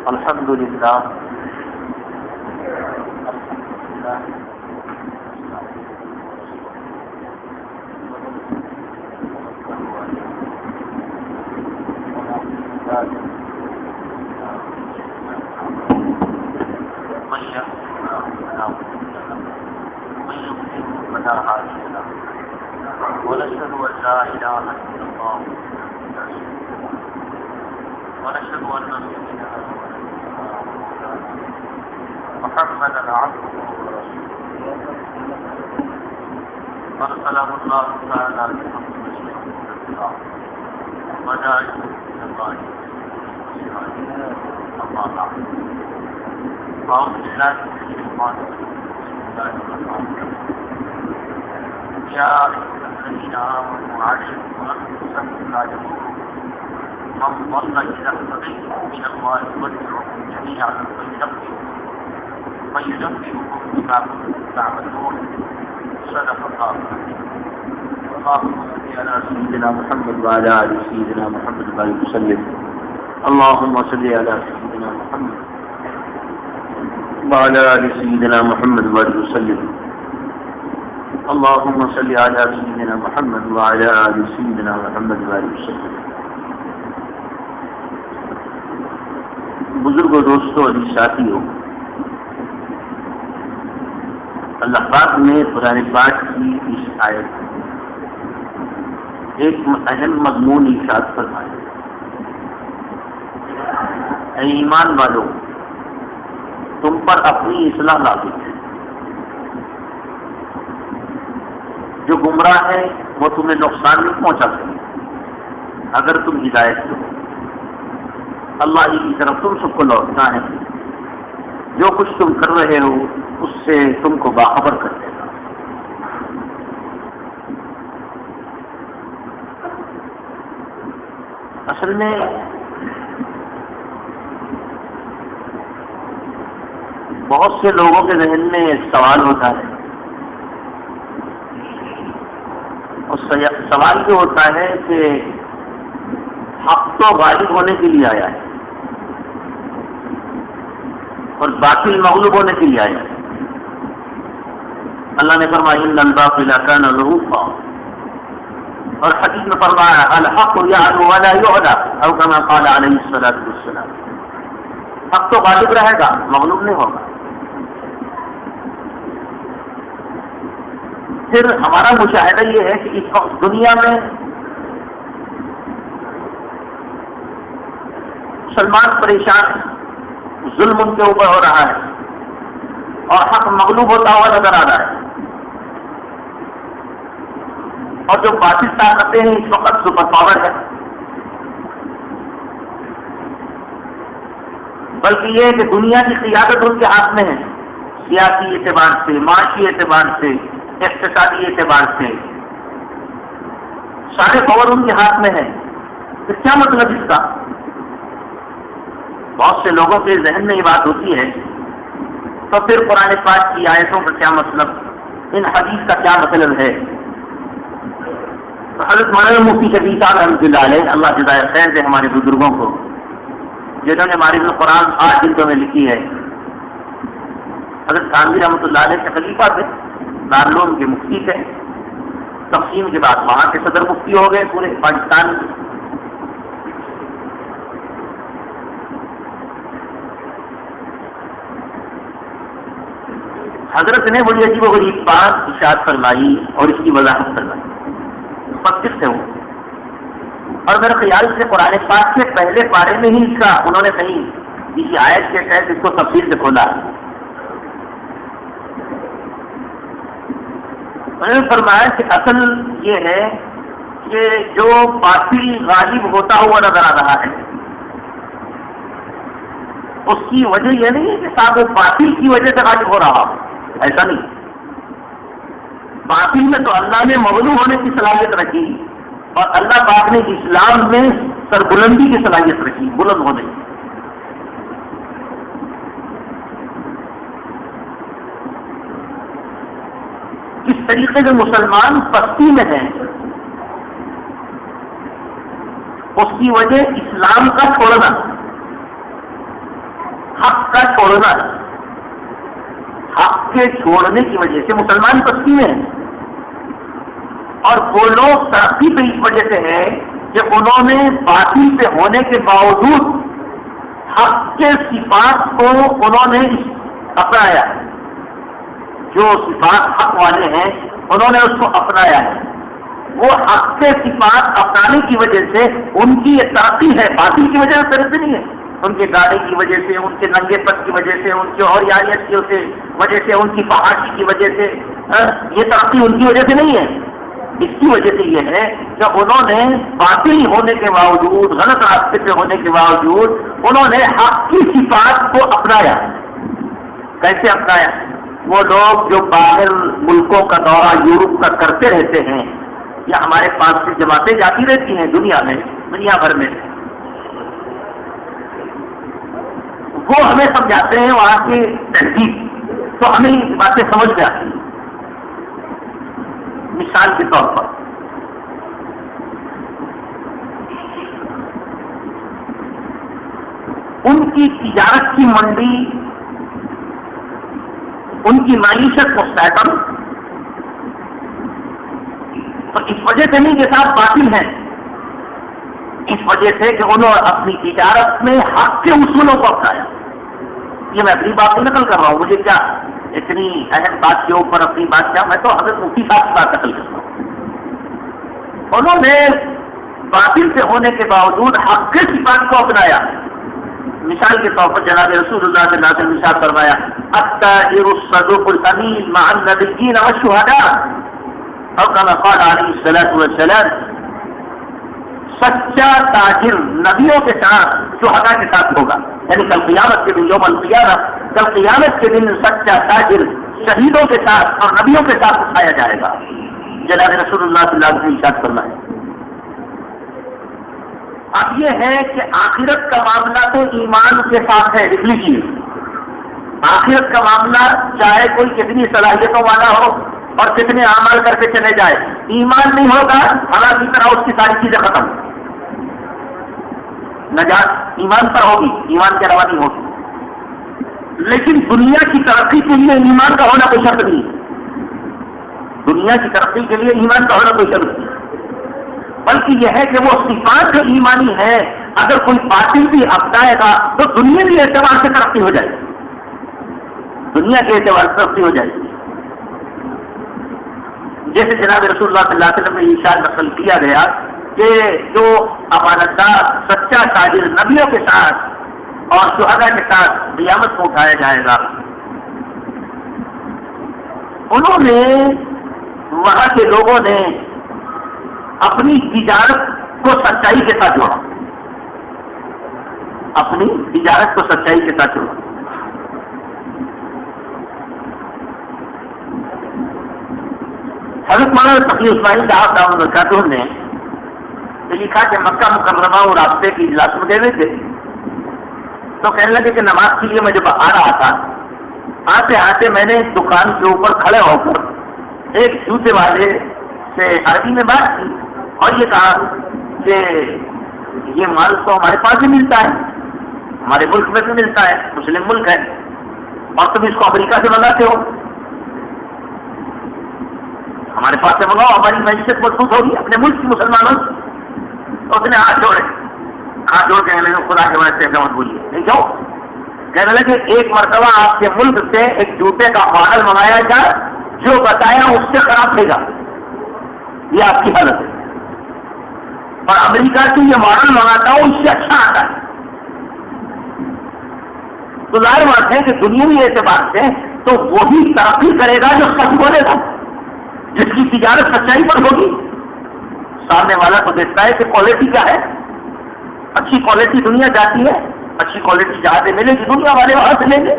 الحمد للہ ونشهد أن لا إله إلا الله ونشهد أن سيدنا محمدا عبده ورسوله أرسله الله تعالى وداعيا إلى الله أما بعد أعوذ بالله من الشيطان الرجيم بسم الله الرحمن الرحيم يا أيها الذين آمنوا عليكم أنفسكم لا يضركم من ضل إذا اهتديتم من الله يمتعكم جميعا فينبئكم بما كنتم تعملون صدق الله اللهم صل على سيدنا محمد وعلى آل سيدنا محمد وسلم اللهم صل على سيدنا محمد وعلى آل سيدنا محمد وسلم اللهم صل على سيدنا محمد وعلى آل سيدنا محمد وسلم. بزرگوں، دوستوں اور ساتھیوں، اللہ پاک نے قرآن پاک کی اس آیت ایک اہم مضمون ارشاد فرمایا. اے ایمان والو، تم پر اپنی اصلاح لازم ہے. جو گمراہ ہے وہ تمہیں نقصان نہیں پہنچا سکے اگر تم ہدایت دو. اللہ ہی کی طرف تم سب کو لوٹنا ہے. جو کچھ تم کر رہے ہو اس سے تم کو باخبر کر دے گا. اصل میں بہت سے لوگوں کے ذہن میں ایک سوال ہوتا ہے. سوال یہ ہوتا ہے کہ حق تو غالب ہونے کے لیے آیا ہے اور باطل مغلوب ہونے کے لیے آیا ہے. اللہ نے فرمایا ان الباطل کان زہوقا، اور حدیث میں فرمایا الحق یعلو ولا یعلی او کما قال علیہ الصلوۃ والسلام. حق تو غالب رہے گا، مغلوب نہیں ہوگا. پھر ہمارا مشاہدہ یہ ہے کہ اس وقت دنیا میں مسلمان پریشان، ظلم ان کے اوپر ہو رہا ہے اور حق مغلوب ہوتا ہوا نظر آ رہا ہے. اور جو باطل طاقتیں ہیں اس وقت سپر پاور ہے. بلکہ یہ ہے کہ دنیا کی قیادت ان کے ہاتھ میں ہے، سیاسی اعتبار سے، معاشی اعتبار سے، اقتصادی اعتبار سے سارے پاور ان کے ہاتھ میں ہے. تو کیا مطلب اس کا؟ بہت سے لوگوں کے ذہن میں یہ بات ہوتی ہے تو پھر قرآن پاک کی آیتوں کا کیا مطلب، ان حدیث کا کیا مطلب ہے؟ تو حضرت مولانا مفتی شفیع صاحب رحمۃ اللہ علیہ، اللہ جزائے خیر دے ہمارے بزرگوں کو، جنہوں نے ہماری قرآن 8 جلدوں میں لکھی ہے. حضرت خانوی رحمۃ اللہ علیہ کے خلیفہ تھے، دارالعلوم کے مفتی تھے. تقسیم کے بعد وہاں کے صدر مفتی ہو گئے پورے پاکستان میں. حضرت نے بڑی عجیب و غریب بات ارشاد فرمائی اور اس کی وضاحت فرمائی. مفسر تھے وہ، اور میرے خیال سے قرآن پاک کے پہلے پارے میں ہی اس کا انہوں نے کہیں کسی آیت کے تحت اس کو تفصیل سے کھولا. انہوں نے فرمایا کہ اصل یہ ہے کہ جو باطل غالب ہوتا ہوا نظر آ رہا ہے اس کی وجہ یہ نہیں ہے کہ صاحب وہ باطل کی وجہ سے غالب ہو رہا، ایسا نہیں. باطل میں تو اللہ نے مغلوب ہونے کی صلاحیت رکھی اور اللہ پاک نے اسلام میں سربلندی کی صلاحیت رکھی، بلند ہونے کی. کس طریقے سے مسلمان پستی میں ہیں اس کی وجہ اسلام کا چھوڑنا. کا چھوڑنا، حق کے چھوڑنے کی وجہ سے مسلمان پستی میں ہیں، اور وہ لوگ ترقی پہ اس وجہ سے ہے کہ انہوں نے باطل پہ ہونے کے باوجود حق کے صفات کو انہوں نے اپنایا، جو صفات حق والے ہیں انہوں نے اس کو اپنایا ہے، وہ حق کے صفات اپنانے کی وجہ سے ان کی یہ ترقی ہے، باطل کی وجہ سے ترقی نہیں ہے، ان کے گانے کی وجہ سے، ان کے ننگے پت کی وجہ سے، ان کی اور یاریت کی وجہ سے، ان کی فحاشی کی وجہ سے، یہ ترقی ان کی وجہ سے نہیں ہے، اس کی وجہ سے یہ ہے کہ انہوں نے باطل ہونے کے باوجود، غلط راستے پہ ہونے کے باوجود انہوں نے حق کی صفات کو اپنایا۔ کیسے اپنایا؟ وہ لوگ جو باہر ملکوں کا دورہ یورپ کا کرتے رہتے ہیں، یا ہمارے پاس سے جماعتیں جاتی رہتی ہیں دنیا میں، دنیا بھر میں، وہ ہمیں سمجھاتے ہیں وہاں کی تہذیب، تو ہمیں یہ باتیں سمجھ میں آتی ہیں۔ مثال کے طور پر ان کی تجارت کی منڈی، ان کی معیشت مستحکم، تو اس وجہ سے نہیں کہ صاحب باطل ہیں، اس وجہ سے کہ انہوں نے اپنی تجارت میں حق کے اصولوں کو اپنایا۔ یہ میں اپنی بات نہیں نقل کر رہا ہوں، مجھے کیا اتنی اہم بات کے اوپر اپنی بات کیا، میں تو حضرت مفتی صاحب کی بات نقل کرتا ہوں۔ انہوں نے باطل سے ہونے کے باوجود حق کے صفات کو اپنایا۔ مثال کے طور پر جناب رسول اللہ صلی اللہ علیہ وسلم نے ارشاد فرمایا التاجر الصدوق الامین مع النبیین والشہداء، اور کما قال علیہ الصلوۃ والسلام، سچا تاجر نبیوں کے ساتھ شہداء کے ساتھ ہوگا، یعنی کل قیامت کے دن، یوم القیامہ، کل قیامت کے دن سچا تاجر شہیدوں کے ساتھ اور نبیوں کے ساتھ اٹھایا جائے گا۔ جناب رسول اللہ صلی اللہ علیہ وسلم نے ارشاد فرمایا۔ اب یہ ہے کہ آخرت کا معاملہ تو ایمان کے ساتھ ہے، لکھ لیجیے، آخرت کا معاملہ چاہے کوئی کتنی صلاحیتوں والا ہو اور کتنے اعمال کر کے چلے جائے، ایمان نہیں ہوگا حالات کی طرح اس کی ساری چیزیں ختم۔ نجات ایمان پر ہوگی، ایمان کے علاوہ نہیں ہوگی، لیکن دنیا کی ترقی کے لیے ایمان کا ہونا کوئی شرط نہیں، دنیا کی ترقی کے لیے ایمان کا ہونا کوئی شرط نہیں، بلکہ یہ ہے کہ وہ صفات جو ایمانی ہے اگر کوئی باطل بھی اپنائے گا تو دنیاوی اعتبار سے ترقی ہو جائے گی، دنیا کے اعتبار سے ترقی ہو جائے گی۔ جیسے جناب رسول اللہ صلی اللہ علیہ وسلم نے ارشاد نقل کیا گیا کہ جو امانتدار سچا تاجر نبیوں کے ساتھ اور شہداء کے ساتھ قیامت کو اٹھایا جائے گا، انہوں نے، وہاں کے لوگوں نے اپنی تجارت کو سچائی کے ساتھ جوڑا، اپنی تجارت کو سچائی کے ساتھ جوڑا۔ حضرت مولانا تقی عثمانی صاحب دامت برکاتہ نے لکھا کہ مکہ مکرمہ وہ راستے کی اجلاس میں گئے ہوئے تھے، تو کہنے لگے کہ نماز کے لیے میں جب آ رہا تھا، آتے آتے میں نے دکان کے اوپر کھڑے ہو کر ایک جوتے والے سے عربی میں بات کی اور یہ کہا کہ یہ مال تو ہمارے پاس بھی ملتا ہے، ہمارے ملک میں بھی ملتا ہے، مسلم ملک ہے، اور تم اس کو امریکہ سے منگاتے ہو، ہمارے پاس سے منگاؤ، ہماری معیشت مضبوط ہوگی اپنے ملک کی مسلمانوں سے۔ تو اس نے ہاتھ جوڑے، ہاتھ جوڑ کہنے لگے خدا کے واسطے ایسا مت بولیے، نہیں جاؤ، کہنے لگے ایک مرتبہ آپ کے ملک سے ایک جوتے کا ماڈل منگایا جائے، جو بتایا اس سے خراب تھے گا، یہ آپ کی حالت ہے، اور امریکہ سے یہ ماڈل منگاتا ہوں اس سے اچھا آتا ہے۔ تو ظاہر بات ہے کہ دنیاوی اعتبار سے تو وہی ترقی کرے گا جو سچ بولے گا، جس کی تجارت سچائی پر ہوگی۔ سامنے والا تو دیکھتا ہے کہ کوالٹی کیا ہے، اچھی کوالٹی دنیا جاتی ہے، اچھی کوالٹی جہاں سے ملے گی دنیا والے وہاں سے لیں گے۔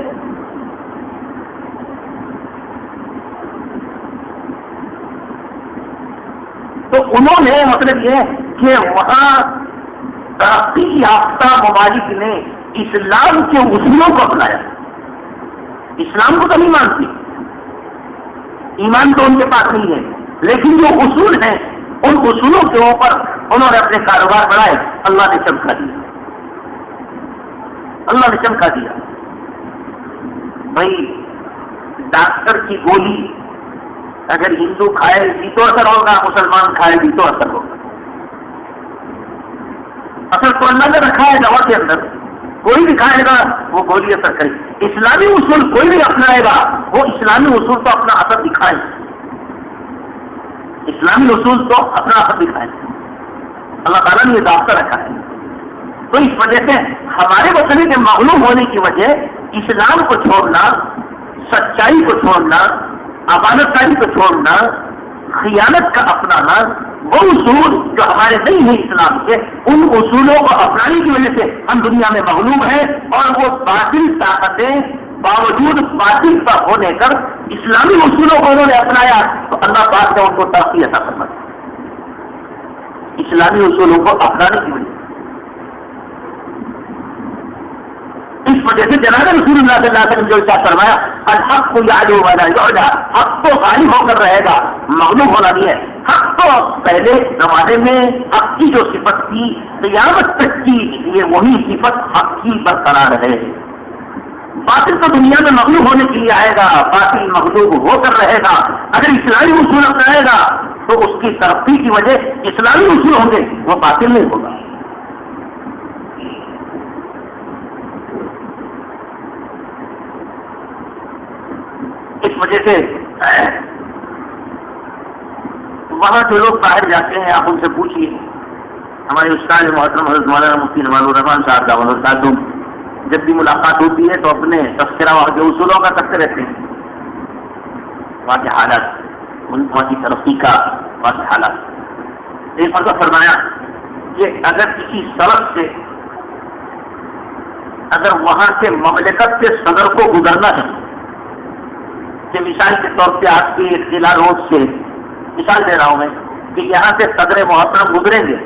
تو انہوں نے مطلب یہ کہ وہاں ترقی یافتہ ممالک نے اسلام کے اصولوں کو اپنایا، اسلام کو تو نہیں مانتی، ایمان تو ان کے پاس نہیں ہے، لیکن جو اصول ہیں ان اصولوں کے اوپر انہوں نے اپنے کاروبار بڑھائے، اللہ نے چمکا دیا، اللہ نے چمکا دیا۔ بھائی ڈاکٹر کی گولی اگر ہندو کھائے بھی تو اثر ہوگا، مسلمان کھائے بھی تو اثر ہوگا. اثر تو اللہ نے رکھا ہے دوا کے اندر، کوئی بھی کھائے گا وہ گولی اثر کرے. اسلامی اصول کوئی بھی اپنائے گا وہ اسلامی اصول تو اپنا اثر دکھائے، اسلامی اصول تو اپنا اثر دکھائے. اللہ تعالیٰ نے یہ ضابطہ رکھا ہے. تو اس وجہ سے ہمارے مسئلے کے معلوم ہونے کی وجہ اسلام کو چھوڑنا، سچائی کو چھوڑنا، امانت داری کو چھوڑنا، خیانت کا اپنانا، وہ اصول جو ہمارے نہیں ہیں اسلام کے، ان اصولوں کو اپنانے کی وجہ سے ہم دنیا میں مغلوب ہیں. اور وہ باطل طاقتیں باوجود باطل کا ہونے کر اسلامی اصولوں کو انہوں نے اپنایا تو اللہ پاک نے ان کو ترقی عطا فرمائی اسلامی اصولوں کو اپنانے کی وجہ سے. اس وجہ سے جناب رسول اللہ صلی اللہ علیہ وسلم جو ارشاد فرمایا الحق کو یعلو ولا یعلا، حق تو غالب ہو کر رہے گا، مغلوب ہونا نہیں ہے. حق تو پہلے زمانے میں حق کی جو صفت تھی قیامت تک کی یہ وہی صفت حق کی برقرار ہے. باطل تو دنیا میں مغلوب ہونے کے لیے آئے گا، باطل مغلوب ہو کر رہے گا. اگر اسلامی اصول اپنائے گا تو اس کی ترقی کی وجہ اسلامی اصول ہوں گے، وہ باطل نہیں ہوگا. اس وجہ سے وہاں جو لوگ باہر جاتے ہیں آپ ان سے پوچھیے. ہمارے استاد محترم حضرت مولانا مفتی نوال الرحمان صاحب دعوت الخاتم جب بھی ملاقات ہوتی ہے تو اپنے تذکرہ وہاں کے اصولوں کا کرتے رہتے ہیں، وہاں کے حالات، وہاں کی ترقی کا، وہاں کے حالات. ایک مرتبہ فرمایا کہ اگر کسی سڑک سے اگر وہاں کے مملکت کے صدر کو گزرنا ہے، کہ مثال کے طور پہ آپ کی قلعہ روڈ سے مثال دے رہا ہوں میں کہ یہاں سے صدر محترم گزریں گے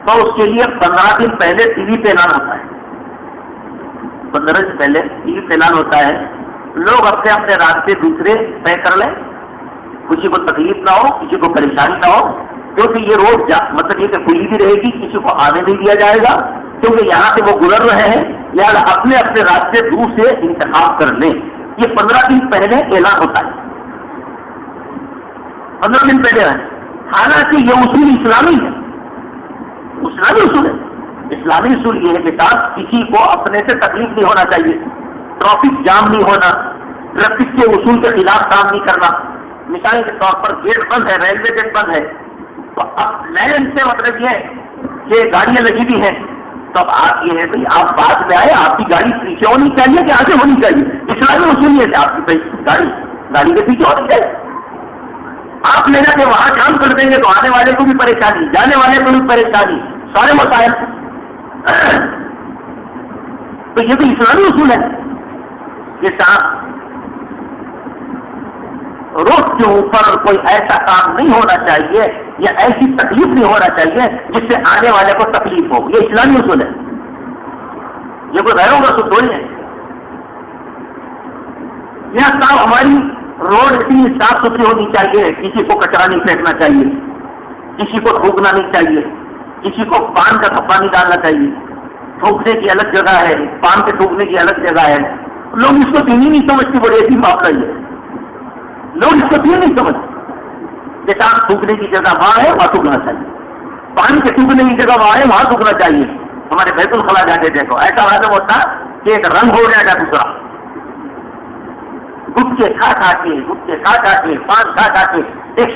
تو اس کے لیے 15 دن پہلے ٹی وی پہ اعلان ہوتا ہے. 15 دن پہلے ٹی وی پہ اعلان ہوتا ہے. لوگ اپنے اپنے راستے دوسرے طے کر لیں، کسی کو تکلیف نہ ہو، کسی کو پریشانی نہ ہو، کیونکہ یہ روڈ مطلب یہ کہ کھلی بھی رہے گی، کسی کو آنے نہیں دیا جائے گا کیونکہ یہاں سے وہ گزر رہے ہیں، یا اپنے اپنے راستے دوسرے انتخاب کر لیں. یہ 15 دن پہلے اعلان ہوتا ہے، 15 دن پہلے ہے. حالانکہ یہ اصول اسلامی ہے، اسلامی اصول ہے. اسلامی اصول یہ ہے کہ صاحب کسی کو اپنے سے تکلیف نہیں ہونا چاہیے، ٹریفک جام نہیں ہونا، ٹریفک کے اصول کے خلاف کام نہیں کرنا. مثال کے طور پر گیٹ بند ہے، ریلوے گیٹ بند ہے، تو اب لائن سے مطلب یہ ہے کہ گاڑیاں لگی ہوئی ہیں، تو اب آپ یہ ہے بھائی آپ بعد میں آئے، آپ کی گاڑی پیچھے ہونی چاہیے کہ آگے ہونی چاہیے. اسلامی اصول یہ ہے آپ کی گاڑی کے پیچھے ہونی چاہیے. آپ لے جا کے وہاں کام کر دیں گے تو آنے والے کو بھی پریشانی، جانے والے کو بھی پریشانی، سارے مسائل. تو یہ تو اسلامی اصول ہے کہ صاحب روڈ کے اوپر کوئی ایسا کام نہیں ہونا چاہیے یا ایسی تکلیف نہیں ہونا چاہیے جس سے آنے والے کو تکلیف ہو. یہ اسلامی اصول ہے، یہ کوئی غیروں کا اصول تھوڑی ہے. یہ صاحب ہماری روڈ اتنی صاف ستھری ہونی چاہیے، کسی کو کچرا نہیں پھینکنا چاہیے، کسی کو تھوکنا نہیں چاہیے، کسی کو پان کا تھپا نہیں ڈالنا چاہیے. تھوکنے کی الگ جگہ ہے، پان کے تھوکنے کی الگ جگہ ہے. لوگ اس کو دین ہی نہیں سمجھتے، بڑے ایسی معاملہ یہ لوگ اس کو دین نہیں سمجھتے. جیسا تھوکنے کی جگہ وہاں ہے وہاں تھوکنا چاہیے، پان کے تھوکنے کی جگہ وہاں ہے وہاں تھوکنا چاہیے. ہمارے بیت الخلا جا کے دیکھو، ایسا معلوم ہوتا کہ ایک رنگ ہو جائے گا دوسرا، گٹکے کھا کھا کے پان کھا کے. ایک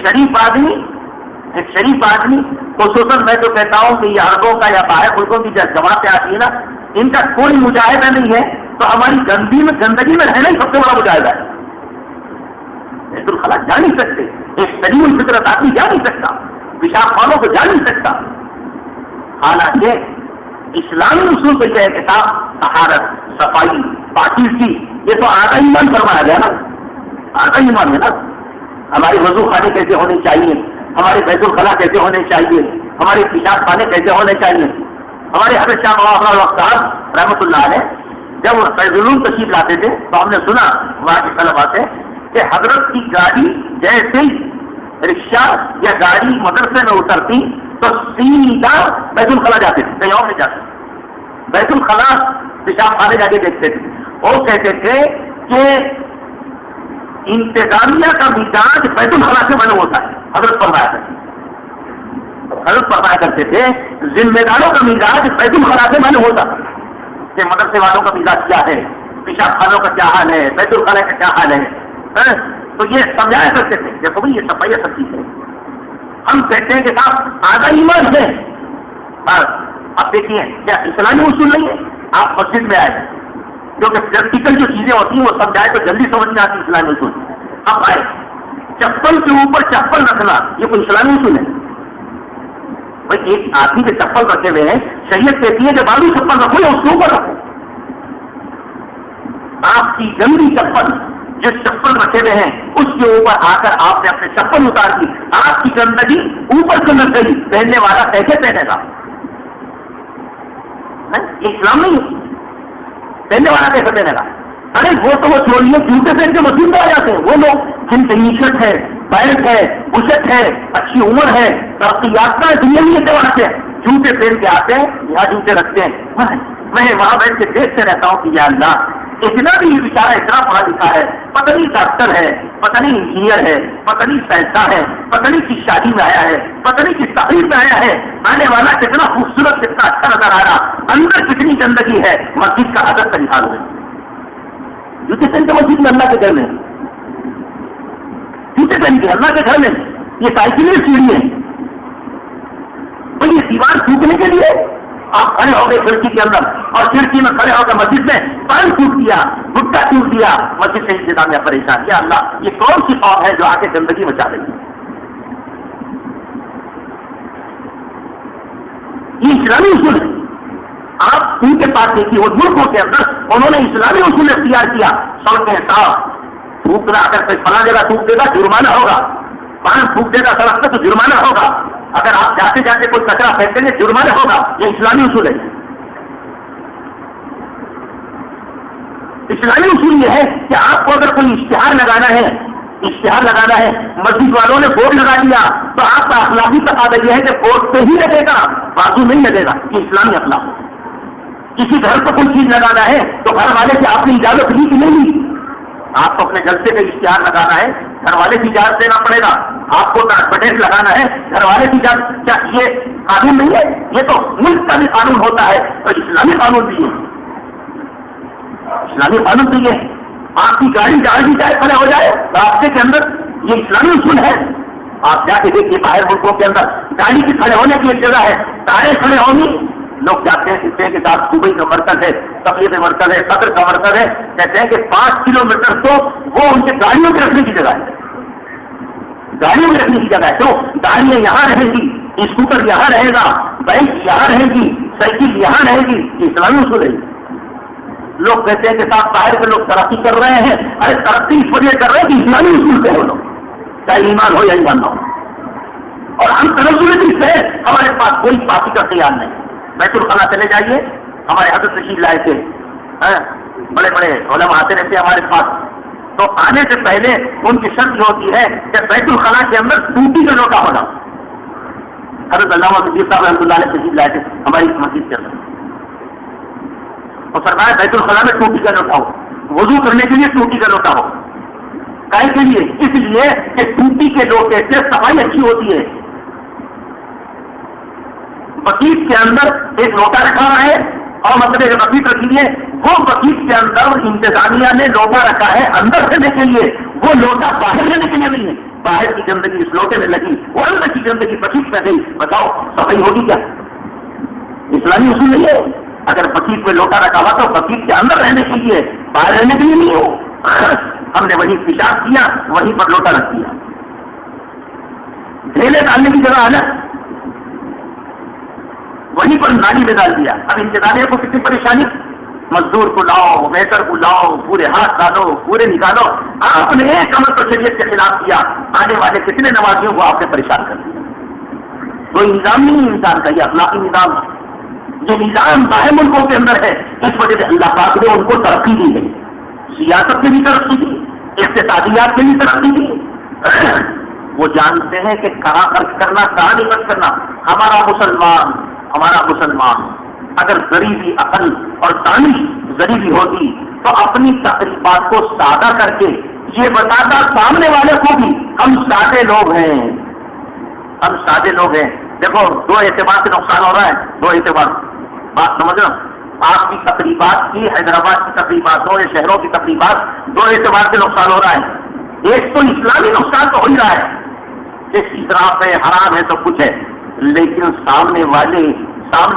شریف آدمی خصوصاً میں تو کہتا ہوں کہ یہ عربوں کا یا باہر ملکوں کی جماعتیں آتی ہے نا، ان کا کوئی مجاہدہ نہیں ہے تو ہماری گندگی میں رہنا ہی سب سے بڑا مجاہدہ ہے. بیت الخلا جا نہیں سکتے، ایک سلیم الفطرت آدمی جا نہیں سکتا، پیشاب خانوں کو جا نہیں سکتا. حالانکہ اسلامی اصول پہ کیا ہے کہ طہارت، صفائی، پاکیزگی، یہ تو آدھا ایمان فرمایا گیا نا، آدھا ایمان ہے نا. ہماری وضو خانے کیسے ہونے چاہیے، ہمارے بیت الخلا کیسے ہونے چاہیے، ہمارے پیشاب خانے کیسے ہونے چاہیے. ہمارے حضرت شاہ مولانا وقت صاحب رحمۃ اللہ علیہ جب فیض العلوم تشریف لاتے تھے تو ہم نے سنا وہاں کے طلبا سے کہ حضرت کی گاڑی جیسے رکشہ یا گاڑی مدرسے میں اترتی تو سیدھا بیت الخلا جاتے تھے، کہیں اور نہیں جاتے. بیت الخلا پیشاب خانے جا کے دیکھتے تھے. وہ کہتے تھے کہ انتظامیہ کا مزاج بیت الخلا سے معلوم ہوتا ہے. حضرت فرمایا کرتے تھے ذمہ داروں کا مزاج بیت الخلا سے معلوم ہوتا ہے کہ مدرسے والوں کا مزاج کیا ہے, پیشاب خانوں کا کیا حال ہے, بیت الخلا کا کیا حال ہے. تو یہ سمجھایا کرتے تھے. دیکھو بھائی یہ صفائی سب چیز ہے. ہم کہتے ہیں کہ صاحب آدھا ایمان ہے. اب دیکھیے کیا اسلامی اصول نہیں ہے. آپ مسجد میں آئے کیونکہ پریکٹیکل جو چیزیں ہوتی ہیں وہ سمجھائے تو جلدی سمجھ میں آتی اسلامی اصول. اب آئے چپل کے اوپر چپل رکھنا یہ کوئی اسلامی اصول ہے؟ بھائی ایک آدمی کے چپل رکھے ہوئے ہیں, شریعت کہتی ہے کہ باقی چپل رکھو یا اس کے اوپر رکھو. آپ کی گندی چپل جو چپل رکھے ہوئے ہیں اس کے اوپر آ کر آپ نے اپنے چپل اتار دی, آپ کی گندگی اوپر سے لگ گئی, پہننے والا کیسے پہنے گا؟ اسلام نہیں ہے. پہننے والا کیسے پہنے گا؟ ارے وہ تو وہ چھوڑیے, جوتے پہن کے مسجد میں آ جاتے ہیں وہ لوگ جن کی ٹی شرٹ ہے, پینٹ ہے, بشٹ ہے, اچھی عمر ہے, ترقی یافتہ دنیا میں سے جوتے پہن کے آتے ہیں, یہاں جوتے رکھتے ہیں. میں وہاں بیٹھ کے دیکھتے رہتا ہوں کہ یا اللہ اتنا بھی یہ بیچارہ اتنا پڑھا لکھا ہے, پتہ نہیں ڈاکٹر ہے, پتہ نہیں انجینئر ہے, پتہ نہیں سائنسداں ہے, پتہ نہیں کس شادی میں آیا ہے, پتہ نہیں کس تقریب میں آیا ہے, آنے والا کتنا خوبصورت کتنا اچھا نظر آ رہا, اندر کتنی گندگی ہے. مسجد کا حدث کا حال ہے. جوتے پہن کے مسجد میں اللہ کے گھر میں, جوتے پہن کے اللہ کے گھر میں, یہ سائیکل سیڑھی ہے. تو یہ دیوار ٹوٹنے کے لیے آپ کھڑے ہو گئے کھڑکی کے اندر, اور کھڑکی میں کھڑے ہو گئے مسجد میں پان ٹوٹ دیا, گٹا ٹوٹ دیا, مسجد سے انتظامیہ پریشان. یا اللہ یہ کون سی قوم ہے جو آ کے گندگی مچا رہی ہے؟ یہ اسلامی اصول ہے. آپ ان کے پاس دیکھیے وہ ملکوں کے اندر انہوں نے اسلامی اصول اختیار کیا. سڑکیں صاف, تھوکنا اگر کوئی فلاں جگہ تھوک دے گا جرمانہ ہوگا, پان تھوک دے گا سڑک پہ تو جرمانہ ہوگا, اگر آپ جاتے جاتے کوئی کچرا پھینک دیں گے جرمانہ ہوگا. یہ اسلامی اصول ہے. اسلامی اصول یہ ہے کہ آپ کو اگر کوئی اشتہار لگانا ہے, مسجد والوں نے بورڈ لگا دیا تو آپ کا اخلاقی تقاضا یہ ہے کہ بورڈ پہ ہی لگے گا, بازو نہیں لگے گا. یہ اسلامی اخلاق ہے. کسی گھر کو کوئی چیز لگانا ہے تو گھر والے سے آپ نے اجازت لی کہ نہیں لی. آپ کو اپنے جلسے کا اشتہار لگانا ہے, گھر والے کی اجازت دینا پڑے گا. آپ کو ایڈورٹائز لگانا ہے, گھر والے کی اجازت. کیا یہ قانون نہیں ہے؟ یہ تو ملک کا بھی قانون ہوتا ہے اور اسلامی قانون بھی ہے. اسلامی قانون بھی ہے. آپ کی گاڑی جہاں بھی جائے کھڑے ہو جائے راستے کے اندر, یہ اسلامی اصول ہے. آپ جا کے دیکھیے باہر ملکوں کے اندر گاڑی کی کھڑے ہونے کی ایک جگہ ہے, ٹائریں کھڑے ہوں گی, لوگ جاتے ہیں کہتے ہیں کہ صاحب صوبائی کا مرکز ہے, تقریر مرکز ہے, صدر کا مرکز ہے, کہتے ہیں کہ 5 کلومیٹر تو وہ ان کے گاڑیوں کے رکھنے کی جگہ ہے. گاڑیوں میں رکھنے کی جگہ ہے. تو گاڑیاں یہاں رہیں گی, اسکوٹر یہاں رہے گا, بائک یہاں رہے گی, سائیکل یہاں رہے گی. اسلامی اصول ہے. لوگ کہتے ہیں کہ صاحب باہر کے لوگ ترقی کر رہے ہیں. ارے ترقی اس وجہ کر رہے ہیں کہ اسلامی اصول پہ ہو لوگ, چاہے ایمان ہو یا ایمان نہ ہو. اور ہم تنزل سے ہمارے پاس کوئی پارٹی کا خیال نہیں. بیت الخلا چلے جائیے, ہمارے حضرت تشریف لائے تھے, بڑے بڑے علماء آتے رہتے ہمارے پاس. تو آنے سے پہلے ان کی شرط یہ ہوتی ہے کہ بیت الخلا کے اندر ٹوٹی کا لوٹا ہونا. حضرت علامہ صدیق صاحب رحمۃ اللہ علیہ تشریف لائے تھے ہماری مسجد کے اندر, اور سرکار بیت الخلا میں ٹوٹی کا لوٹا ہو, وضو کرنے کے لیے ٹوٹی کا لوٹا ہو. کائے کے لیے؟ اس لیے کہ ٹوٹی کے لوٹے سے صفائی اچھی ہوتی ہے. بقیت کے اندر ایک لوٹا رکھا ہوا ہے, اور مطلب ایک بقیت رکھی ہے, وہ بقیت کے اندر انتظامیہ نے لوٹا رکھا ہے اندر رہنے کے لیے, وہ لوٹا باہر رہنے کے لیے نہیں ہے. باہر کی گندگی اس لوٹے میں لگی, وہ اندر کی گندگی بقیت میں گئی, بتاؤ صفائی ہوگی کیا؟ اسلامی اصول نہیں ہے. اگر بقیت میں لوٹا رکھا ہوا تو بقیت کے اندر رہنے کے لیے, باہر رہنے کے لیے نہیں ہو. ہم نے وہیں پیشاب کیا, وہیں پر لوٹا رکھ دیا. ڈھیلے ڈالنے کی جگہ الگ, وہیں پر نالی میں ڈال دیا. اب انتظامیہ کو کتنی پریشانی, مزدور کو لاؤ, ویٹر کو لاؤ, پورے ہاتھ ڈالو, پورے نکالو. آپ نے ایک عمل تو شریعت کے خلاف کیا, آنے والے کتنے نمازیوں کو آپ نے پریشان کر دیا. تو نظام نہیں انسان کا, یہ اخلاقی نظام ہے. یہ نظام باہر ملکوں کے اندر ہے, اس وجہ سے اللہ پاک نے ان کو ترقی دی ہے. سیاست میں بھی ترقی دی, اقتصادیات میں بھی ترقی دی. وہ جانتے ہیں کہ کہاں خرچ کرنا, کہاں نہیں خرچ کرنا. ہمارا مسلمان اگر غریبی عقل اور دانش غریبی ہوتی تو اپنی تقریبات کو سادہ کر کے یہ بتاتا سامنے والے کو بھی ہم سادے لوگ ہیں، ہم سادے لوگ ہیں. دیکھو دو اعتبار سے نقصان ہو رہا ہے، دو اعتبار، بات سمجھ رہا. آپ کی تقریبات کی، حیدرآباد کی تقریبات ہو یا شہروں کی تقریبات، دو اعتبار سے نقصان ہو رہا ہے. ایک تو اسلامی نقصان تو ہو ہی رہا ہے، اس اسراف ہے، حرام ہے، سب کچھ ہے، لیکن سامنے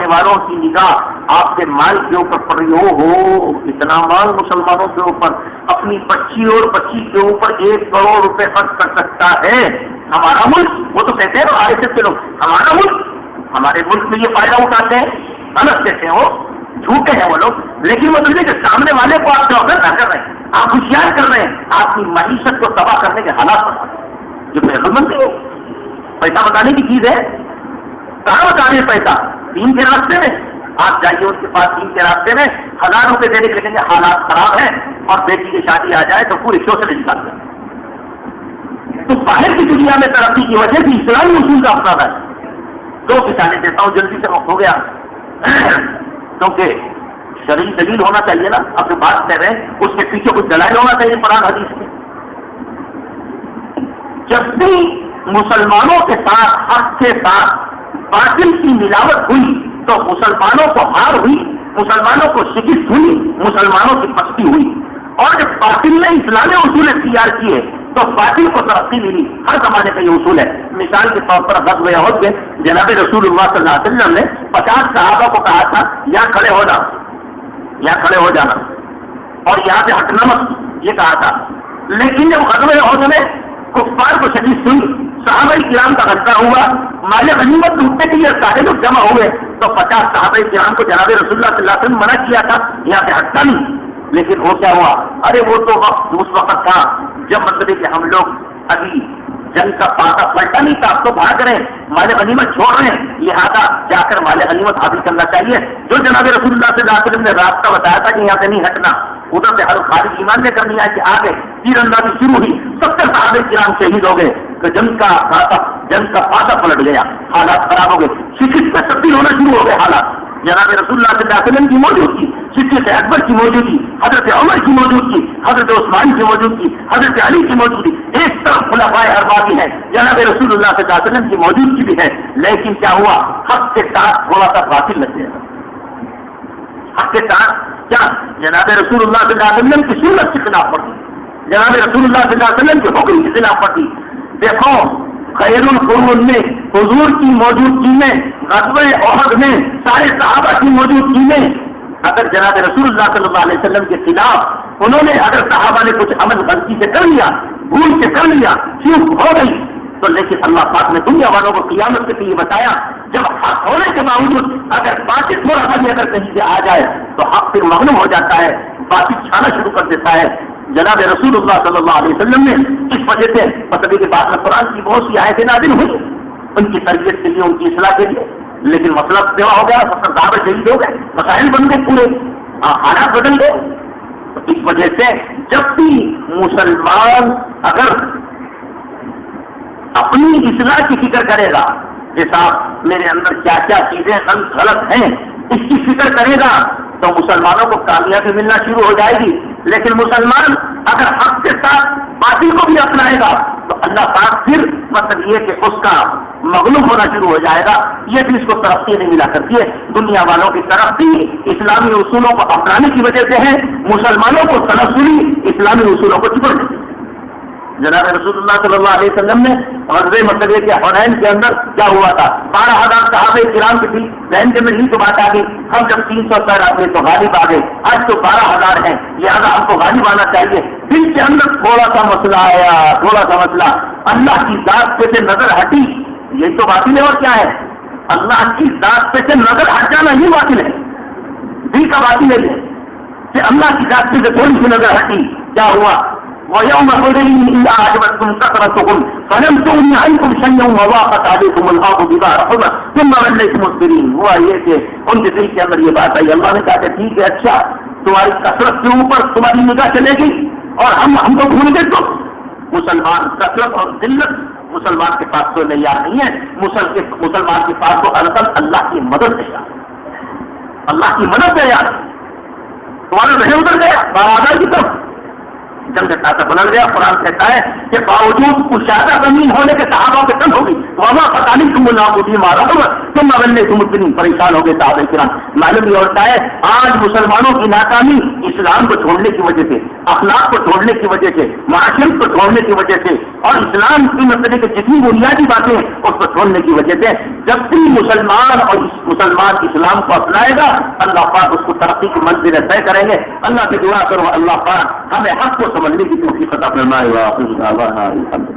والوں کی نگاہ آپ کے مال کے اوپر پڑ رہی ہو اتنا مال مسلمانوں کے اوپر، اپنی بچی اور بچی کے اوپر 1 کروڑ روپے خرچ کر سکتا ہے ہمارا ملک. وہ تو کہتے ہیں نا آئے سے لوگ ہمارا ملک، ہمارے ملک میں یہ فائدہ اٹھاتے ہیں، غلط کہتے ہیں، وہ جھوٹے ہیں وہ لوگ. لیکن وہ کہ سامنے والے کو آپ جوگر نہ کر رہے ہیں، آپ ہوشیار کر رہے ہیں، آپ کی معیشت کو تباہ کرنے کے حالات بتا رہے ہیں. جو پیغمبر تھے پیسہ بتانے کی چیز ہے، کہاں بتا رہے ہیں پیسہ؟ دین کے راستے میں. آپ جائیے ان کے پاس دین کے راستے میں 1000 روپے دینے کے لیے حالات خراب ہیں، اور بیٹی کی شادی آ جائے تو پورے شو سے نکال دیں. تو باہر کی دنیا میں ترقی کی وجہ سے اسلامی اصول کا اپنانا ہے. دو مثالیں دیتا ہوں، جلدی سے وقت ہو گیا، کیونکہ شرعی دلیل ہونا چاہیے نا. آپ جو بات کر رہے ہیں اس کے پیچھے کچھ دلائل ہونا چاہیے قرآن حدیث میں. جب بھی مسلمانوں کے ساتھ حق کے ساتھ باطل کی ملاوٹ ہوئی تو مسلمانوں کو ہار ہوئی، مسلمانوں کو شکست ہوئی، مسلمانوں کی پستی ہوئی. اور جب باطل نے اسلامی اصول اختیار کیے تو باطل کو ترقی ملی. ہر زمانے کا یہ اصول ہے. مثال کے طور پر غزوہ احد میں جناب رسول اللہ صلی اللہ علیہ وسلم نے 50 صحابہ کو کہا تھا یہاں کھڑے ہونا، یہاں کھڑے ہو جانا، اور یہاں سے ہٹنا مت، یہ کہا تھا. لیکن جب غزوہ احد میں کفار کو شکست ہوئی، صحابہ کرام کا غلطہ ہوا، مال غنیمت لوٹنے کے لیے سارے لوگ جمع ہوئے، تو 50 صحابہ کرام کو جناب رسول اللہ صلی اللہ علیہ وسلم منع کیا تھا یہاں سے ہٹنا نہیں. لیکن وہ کیا ہوا؟ ارے وہ تو اس وقت تھا جب مطلب کہ ہم لوگ ابھی جنگ کا پاتا پلٹا نہیں تھا، اب تو بھاگ رہے ہیں، مال غنیمت چھوڑ رہے ہیں، لہٰذا جا کر مال غنیمت حاصل کرنا چاہیے. جو جناب رسول اللہ صلی اللہ علیہ وسلم نے راستہ بتایا تھا کہ یہاں سے نہیں ہٹنا، ادھر سے ہر خارج ایمان لے کر نہیں آئے کہ آگے تیر اندازی شروع ہوئی، 70 صحابہ کرام شہید ہو گئے. تو جنگ کا پاتا پلٹ گیا، حالات خراب ہو گئے، شکست میں تبدیل ہونا شروع ہو گئے حالات. جناب رسول اللہ صلی اللہ علیہ وسلم کی موجودگی، صدیق اکبر کی موجودگی، حضرت عمر کی موجودگی، حضرت عثمان کی موجودگی، حضرت علی کی موجودگی، ایک طرف خلفائے اربعہ بھی ہے، جناب رسول اللہ صلی اللہ علیہ وسلم کی موجودگی بھی ہے. لیکن کیا ہوا؟ حق کے ساتھ تھوڑا سا باطل لگ گیا. حق کے ساتھ کیا؟ جناب رسول اللہ صلی اللہ علیہ وسلم کی سنت کی خلاف ورزی، جناب رسول اللہ صلی اللہ علیہ وسلم کے حکم کی خلاف ورزی. دیکھو خیر القرون میں حضور کی موجودگی میں، غزوہ احد میں سارے صحابہ کی موجودگی میں، اگر جناب رسول اللہ صلی اللہ علیہ وسلم کے خلاف انہوں نے اگر صحابہ نے کچھ عمل غلطی سے کر لیا، بھول سے کر لیا، چوک ہو گئی، تو لیکن اللہ پاک نے دنیا والوں کو قیامت کے لیے بتایا جب حق ہونے کے باوجود اگر باطل تھوڑا سا بھی اگر کہیں سے آ جائے تو حق پھر مغلوب ہو جاتا ہے، باطل چھانا شروع کر دیتا ہے. جناب رسول اللہ صلی اللہ علیہ وسلم نے اس وجہ سے مطلب کے بعد میں قرآن کی بہت سی آیتیں نازل ہوئی ان کی تربیت کے لیے، ان کی اصلاح کے لیے، لیکن مسئلہ سیوا ہو گیا، صحابہ شہید ہو گئے، مسائل بن گئے، پورے حالات بدل گئے. تو اس وجہ سے جب بھی مسلمان اگر اپنی اصلاح کی فکر کرے گا کہ صاحب میرے اندر کیا کیا چیزیں غلط ہیں، اس کی فکر کرے گا تو مسلمانوں کو کامیابی ملنا شروع ہو جائے گی. لیکن مسلمان اگر حق کے ساتھ باطل کو بھی اپنائے گا تو اللہ پاک پھر مطلب یہ کہ اس کا مغلوب ہونا شروع ہو جائے گا. یہ بھی اس کو ترقی نہیں ملا کرتی ہے. دنیا والوں کی ترقی اسلامی اصولوں کو اپنانے کی وجہ سے ہے، مسلمانوں کو تنزلی اسلامی اصولوں کو چھوڑ دیتی ہے. جناب رسول اللہ صلی اللہ علیہ وسلم نے غزوہ مطلب کہ حنین کے اندر کیا ہوا تھا؟ 12,000 صحابہ کرام کی تھی، بہن کے میں تو بات آ گئی، ہم جب 300 پر آتے تو غالب آ گئے، آج تو 12,000 ہیں، لہٰذا ہم کو غالب آنا چاہیے. دل کے اندر تھوڑا سا مسئلہ آیا، تھوڑا سا مسئلہ، اللہ کی ذات پہ سے نظر ہٹی، یہ تو باطل ہے. اور کیا ہے؟ اللہ کی ذات پہ سے نظر ہٹ جانا ہی باطل ہے، دل کا باطل ہے کہ اللہ کی ذات پہ سے تھوڑی سی نظر ہٹی. کیا ہوا؟ وَيَوْمَ حُنَيْنٍ إِذْ أَعْجَبَتْكُمْ كَثْرَتُكُمْ فَلَمْ تُغْنِ عَنْكُمْ شَيْئًا وَضَاقَتْ عَلَيْكُمُ الْأَرْضُ بِمَا رَحُبَتْ ثُمَّ وَلَّيْتُمْ مُدْبِرِينَ. ہوا یہ کہ ان کے دل کے اندر یہ بات آئی، اللہ نے کہا کہ ٹھیک ہے، اچھا تمہاری کثرت کے اوپر تمہاری نگاہ چلے گی اور ہم کو بھول گئے. تو مسلمان کثرت اور ذلت مسلمان کے پاس تو معیار نہیں ہے. مسلمان کے پاس تو اصل اللہ کی مدد ہے، اللہ کی مدد ہے یار. تمہارا ذہن ادھر گیا بارادہ کی طرف، جنگ کا خاصا بلند گیا. قرآن کہتا ہے کہ باوجود کشادہ زمین ہونے کے صحابہ کے کم ہوگی وہاں پتہ نہیں تم نابودی مارا ہوگا تم اگلے تم اتنی پریشان ہو گئے صحابہ کرام. معلوم یہ ہوتا ہے آج مسلمانوں کی ناکامی اسلام کو چھوڑنے کی وجہ سے، اخلاق کو چھوڑنے کی وجہ سے، معاشرت کو چھوڑنے کی وجہ سے، اور اسلام کی مسئلے کی جتنی بنیادی باتیں ہیں اس کو چھوڑنے کی وجہ سے. جب بھی مسلمان اور مسلمان اسلام کو اپنائے گا اللہ پاک اس کو ترقی کی منزلیں طے کریں گے. اللہ سے دعا کرو اللہ پاک ہمیں حق کو سمجھنے کی توفیق عطا فرمائے.